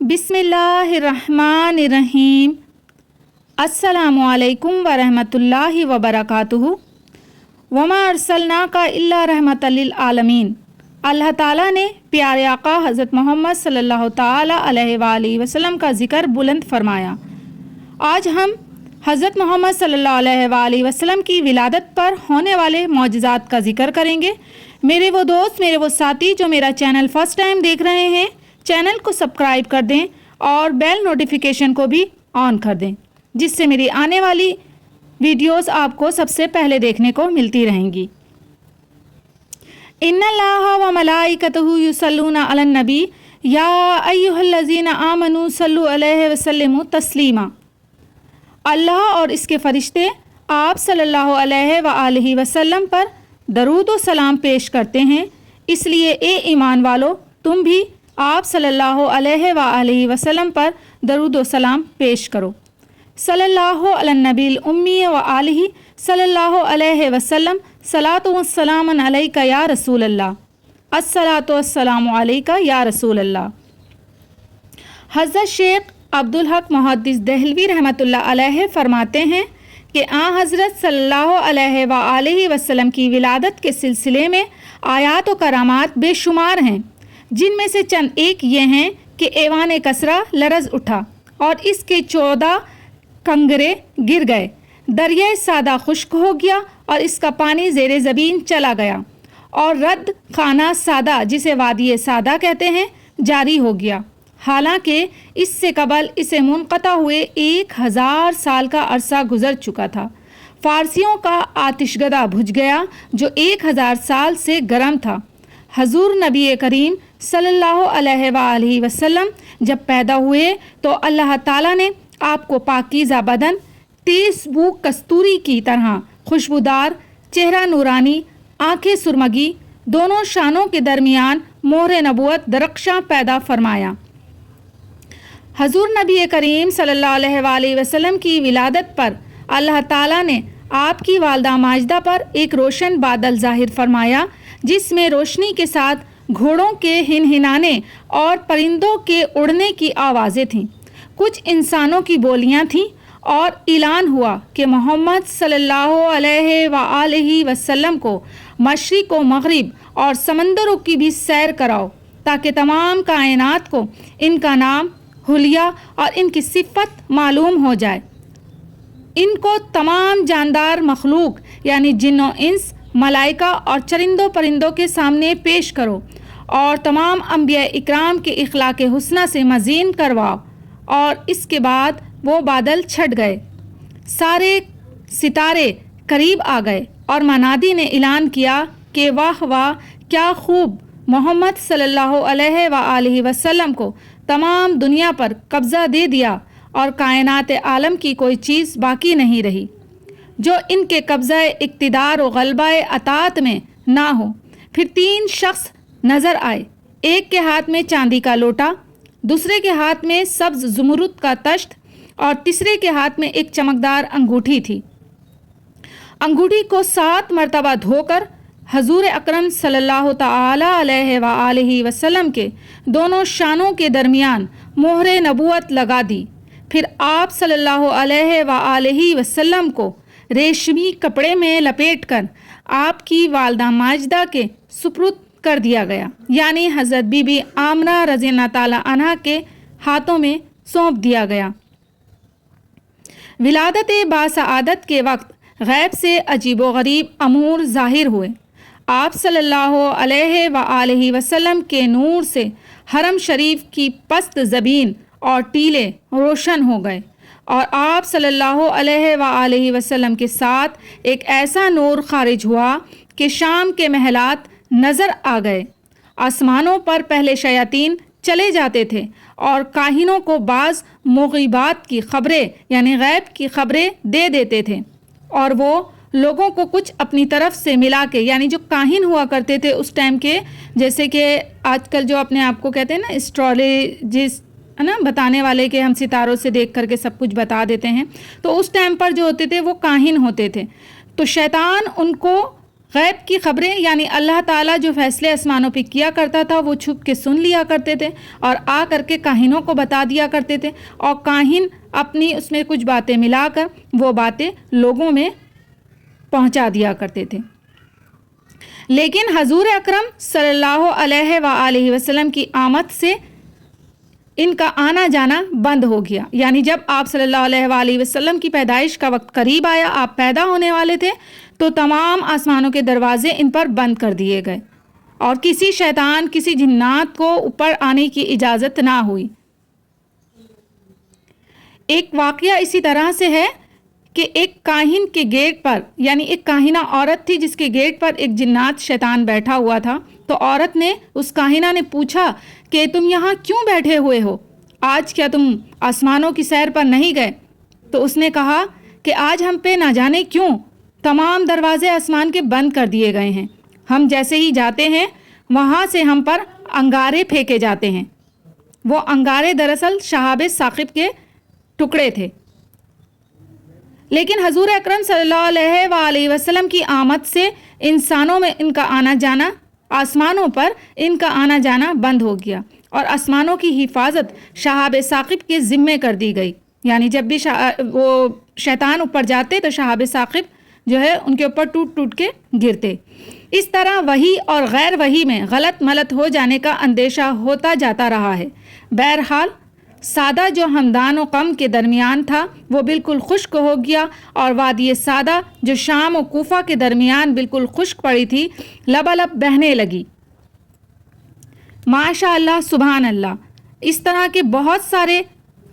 बिस्मिल्लाहिर्रहमानिर्रहीम। अस्सलामु अलैकुम वरहमतुल्लाहि वबरकातुहू। वमा अरसलनाका इल्ला रहमतल लिल आलमीन। अल्लाह ताला ने प्यारे आका हज़रत मोहम्मद सल्लल्लाहु ताला अलैहि वसल्लम का ज़िक्र बुलंद फरमाया। आज हम हज़रत मोहम्मद सल्लल्लाहु अलैहि वसल्लम की विलादत पर होने वाले मौजज़ात का ज़िक्र करेंगे। मेरे वो दोस्त, मेरे वो साथी जो मेरा चैनल फर्स्ट टाइम देख रहे हैं, चैनल को सब्सक्राइब कर दें और बेल नोटिफिकेशन को भी ऑन कर दें, जिससे मेरी आने वाली वीडियोस आपको सबसे पहले देखने को मिलती रहेंगी। इन्नल्लाहा व मलाइकतहु युसल्लूना अलन नबी या अय्युहल्लज़ीना आमनू सल्लु अलैहि वसल्लिमु तस्लीमा। अल्लाह और इसके फरिश्ते आप सल्लल्लाहु अलैहि वसल्लम पर दरूद व सलाम पेश करते हैं, इसलिए ए ईमान वालो, तुम भी आप सल्लल्लाहु अलैहि वसल्लम पर दरूद व सलाम पेश करो। सल्लल्लाहु अलन नबील उम्मी व आलिही सल्लल्लाहु अलैहि वसल्लम। सलातु व सलामन अलैका या रसूल अल्लाह। अस्सलातु वस्सलामु अलैका या रसूल अल्लाह। हज़रत शेख अब्दुल हक मुहद्दिस देहलवी रहमतुल्लाह अलैहि फरमाते हैं कि हज़रत सल्लल्लाहु अलैहि वसल्लम की विलादत के सिलसिले में आयात व करामात बेशुमार हैं, जिनमें से चंद एक ये हैं कि ऐवान कसरा लरज़ उठा और इसके 14 कंगरे गिर गए, दरिया सादा खुश्क हो गया और इसका पानी ज़ेरे ज़मीन चला गया, और रद्द खाना सादा, जिसे वादी सादा कहते हैं, जारी हो गया, हालांकि इससे कबल इसे मुनक़ता हुए 1000 साल का अरसा गुज़र चुका था। फ़ारसियों का आतिशगदा बुझ गया जो 1000 साल से गर्म था। हजूर नबी करीम सल्लल्लाहु अलैहि वसल्लम जब पैदा हुए तो अल्लाह ताला ने आपको पाकीज़ा बदन, तेज़ बू कस्तूरी की तरह खुशबूदार, चेहरा नूरानी, आँखें सुरमगी, दोनों शानों के दरमियान मोहर नबूवत दरख्शां पैदा फरमाया। हजूर नबी करीम सल्लल्लाहु अलैहि वसल्लम की विलादत पर अल्लाह ताला ने आपकी वालदा माजिदा पर एक रोशन बादल ज़ाहिर फरमाया, जिसमें रोशनी के साथ घोड़ों के हिनहिनाने और परिंदों के उड़ने की आवाज़ें थीं। कुछ इंसानों की बोलियां थीं और ऐलान हुआ कि मोहम्मद सल्लल्लाहु अलैहि वसल्लम को मशरिक़ व मग़रिब और समंदरों की भी सैर कराओ, ताकि तमाम कायनात को इनका नाम, हुलिया और इनकी सिफ़त मालूम हो जाए। इनको तमाम जानदार मखलूक यानी जिन्नो इंस, मलाइका और चरिंदों परिंदों के सामने पेश करो और तमाम अंबिया इकराम के इखलाक़ हुस्ना से मज़ीन करवाओ। और इसके बाद वो बादल छट गए, सारे सितारे करीब आ गए और मनादी ने ऐलान किया कि वाह वाह, क्या खूब, मोहम्मद सल्लल्लाहु अलैहि वसल्लम को तमाम दुनिया पर कब्ज़ा दे दिया और कायनात आलम की कोई चीज़ बाकी नहीं रही जो इनके कब्ज़ा इक़्तिदार व ग़लबा अतात में ना हो। फिर 3 शख्स नज़र आए, एक के हाथ में चांदी का लोटा, दूसरे के हाथ में सब्ज़ ज़ुमरुद का तश्त और तीसरे के हाथ में एक चमकदार अंगूठी थी। अंगूठी को 7 मरतबा धोकर हजूर अकरम सल्लल्लाहु ताला अलैहि वसल्लम के दोनों शानों के दरमियान मोहर नबूवत लगा दी। फिर आप सल्लल्लाहु अलैहि वसल्लम को रेशमी कपड़े में लपेटकर आपकी वालदा माजिदा के सुपुर्द कर दिया गया, यानी हज़रत बीबी आमना रज़ियल्लाहु ताला अन्हा के हाथों में सौंप दिया गया। विलादत बासआदत के वक्त गैब से अजीब व गरीब अमूर ज़ाहिर हुए। आप सल्लल्लाहु अलैहि वसल्लम के नूर से हरम शरीफ की पस्त ज़मीन और टीले रोशन हो गए और आप सल्लल्लाहु अलैहि वसल्लम के साथ एक ऐसा नूर खारिज हुआ कि शाम के महलात नज़र आ गए। आसमानों पर पहले शयातीन चले जाते थे और काहिनों को बाज़ मुग़ीबात की ख़बरें यानी गैब की ख़बरें दे देते थे, और वो लोगों को कुछ अपनी तरफ से मिला के, यानी जो काहिन हुआ करते थे उस टाइम के, जैसे कि आजकल जो अपने आप को कहते हैं ना एस्ट्रोलॉजिस्ट, है ना, बताने वाले कि हम सितारों से देख करके सब कुछ बता देते हैं, तो उस टाइम पर जो होते थे वो काहिन होते थे। तो शैतान उनको غیب کی خبریں یعنی اللہ تعالیٰ جو فیصلے آسمانوں پہ کیا کرتا تھا وہ چھپ کے سن لیا کرتے تھے اور آ کر کے کاہنوں کو بتا دیا کرتے تھے، اور کاہن اپنی اس میں کچھ باتیں ملا کر وہ باتیں لوگوں میں پہنچا دیا کرتے تھے۔ لیکن حضور اکرم صلی اللہ علیہ وآلہ وسلم کی آمد سے ان کا آنا جانا بند ہو گیا، یعنی جب آپ صلی اللہ علیہ وآلہ وسلم کی پیدائش کا وقت قریب آیا، آپ پیدا ہونے والے تھے، تو تمام آسمانوں کے دروازے ان پر بند کر دیے گئے اور کسی شیطان، کسی جنات کو اوپر آنے کی اجازت نہ ہوئی۔ ایک واقعہ اسی طرح سے ہے کہ ایک کاہن کے گیٹ پر، یعنی ایک کاہنہ عورت تھی جس کے گیٹ پر ایک جنات شیطان بیٹھا ہوا تھا، تو عورت نے اس کاہنہ نے پوچھا کہ تم یہاں کیوں بیٹھے ہوئے ہو؟ آج کیا تم آسمانوں کی سیر پر نہیں گئے؟ تو اس نے کہا کہ آج ہم پہ نہ جانے کیوں تمام دروازے آسمان کے بند کر دیے گئے ہیں، ہم جیسے ہی جاتے ہیں وہاں سے ہم پر انگارے پھینکے جاتے ہیں۔ وہ انگارے دراصل شہاب ثاقب کے ٹکڑے تھے۔ لیکن حضور اکرم صلی اللہ علیہ وآلہ وسلم کی آمد سے انسانوں میں ان کا آنا جانا، آسمانوں پر ان کا آنا جانا بند ہو گیا اور آسمانوں کی حفاظت شہاب ثاقب کے ذمے کر دی گئی، یعنی جب بھی وہ شیطان اوپر جاتے تو شہاب ثاقب جو ہے ان کے اوپر ٹوٹ ٹوٹ کے گرتے۔ اس طرح وحی اور غیر وحی میں غلط ملت ہو جانے کا اندیشہ ہوتا جاتا رہا ہے۔ بہرحال سادہ جو ہمدان و قم کے درمیان تھا وہ بالکل خشک ہو گیا، اور وادی سادہ جو شام و کوفہ کے درمیان بالکل خشک پڑی تھی لبالب بہنے لگی۔ ماشاء اللہ، سبحان اللہ۔ اس طرح کے بہت سارے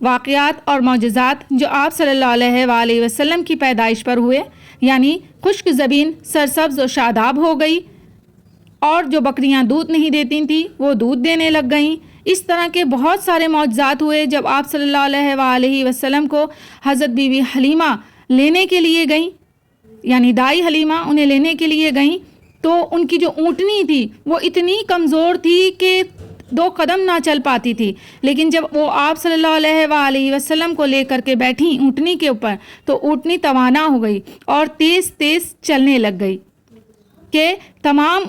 واقعات اور معجزات جو آپ صلی اللہ علیہ وآلہ وسلم کی پیدائش پر ہوئے، یعنی خشک زمین سرسبز و شاداب ہو گئی، اور جو بکریاں دودھ نہیں دیتی تھیں وہ دودھ دینے لگ گئیں۔ اس طرح کے بہت سارے معجزات ہوئے جب آپ صلی اللہ علیہ وآلہ وسلم کو حضرت بی بی حلیمہ لینے کے لیے گئیں، یعنی دائی حلیمہ انہیں لینے کے لیے گئیں، تو ان کی جو اونٹنی تھی وہ اتنی کمزور تھی کہ 2 قدم نہ چل پاتی تھی، لیکن جب وہ آپ صلی اللہ علیہ وآلہ وسلم کو لے کر کے بیٹھیں اونٹنی کے اوپر تو اونٹنی توانا ہو گئی اور تیز تیز چلنے لگ گئی کہ تمام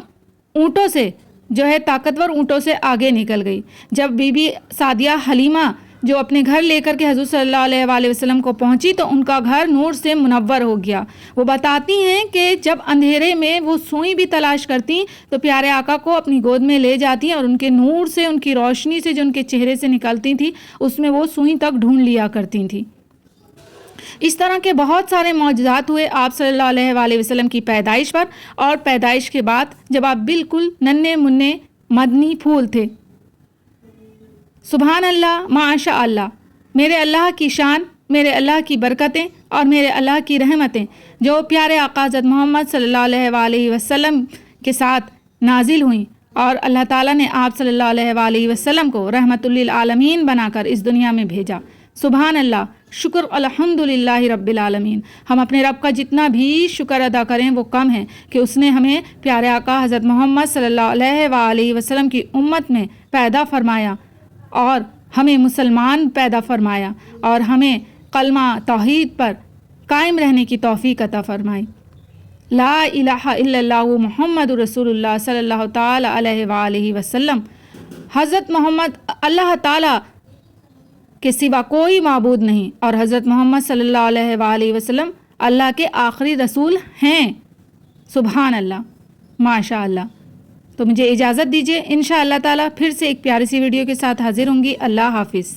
اونٹوں سے جو ہے طاقتور اونٹوں سے آگے نکل گئی۔ جب بی بی سعدیہ حلیمہ جو اپنے گھر لے کر کے حضور صلی اللہ علیہ وآلہ وسلم کو پہنچی تو ان کا گھر نور سے منور ہو گیا۔ وہ بتاتی ہیں کہ جب اندھیرے میں وہ سوئی بھی تلاش کرتی تو پیارے آقا کو اپنی گود میں لے جاتی اور ان کے نور سے، ان کی روشنی سے جو ان کے چہرے سے نکلتی تھی اس میں وہ سوئی تک ڈھونڈ لیا کرتی تھیں۔ اس طرح کے بہت سارے معجزات ہوئے آپ صلی اللہ علیہ وآلہ وسلم کی پیدائش پر اور پیدائش کے بعد، جب آپ بالکل ننھے منھے مدنی پھول تھے۔ سبحان اللہ، ماشاء اللہ۔ میرے اللہ کی شان، میرے اللہ کی برکتیں اور میرے اللہ کی رحمتیں جو پیارے آقا حضرت محمد صلی اللہ علیہ وآلہ وسلم کے ساتھ نازل ہوئیں، اور اللہ تعالیٰ نے آپ صلی اللہ علیہ وآلہ وسلم کو رحمت للعالمین بنا کر اس دنیا میں بھیجا۔ سبحان اللہ، شکر الحمدللہ رب العالمین۔ ہم اپنے رب کا جتنا بھی شکر ادا کریں وہ کم ہے کہ اس نے ہمیں پیارے آقا حضرت محمد صلی اللہ علیہ وآلہ وسلم کی امت میں پیدا فرمایا اور ہمیں مسلمان پیدا فرمایا اور ہمیں کلمہ توحید پر قائم رہنے کی توفیق عطا فرمائی۔ لا الہ الا اللہ محمد رسول اللہ صلی اللہ تعالی علیہ وآلہ وسلم۔ حضرت محمد اللہ تعالیٰ کے سوا کوئی معبود نہیں، اور حضرت محمد صلی اللہ علیہ وآلہ وسلم اللہ کے آخری رسول ہیں۔ سبحان اللہ، ماشاء اللہ۔ تو مجھے اجازت دیجیے، انشاء اللہ تعالیٰ پھر سے ایک پیاری سی ویڈیو کے ساتھ حاضر ہوں گی۔ اللہ حافظ۔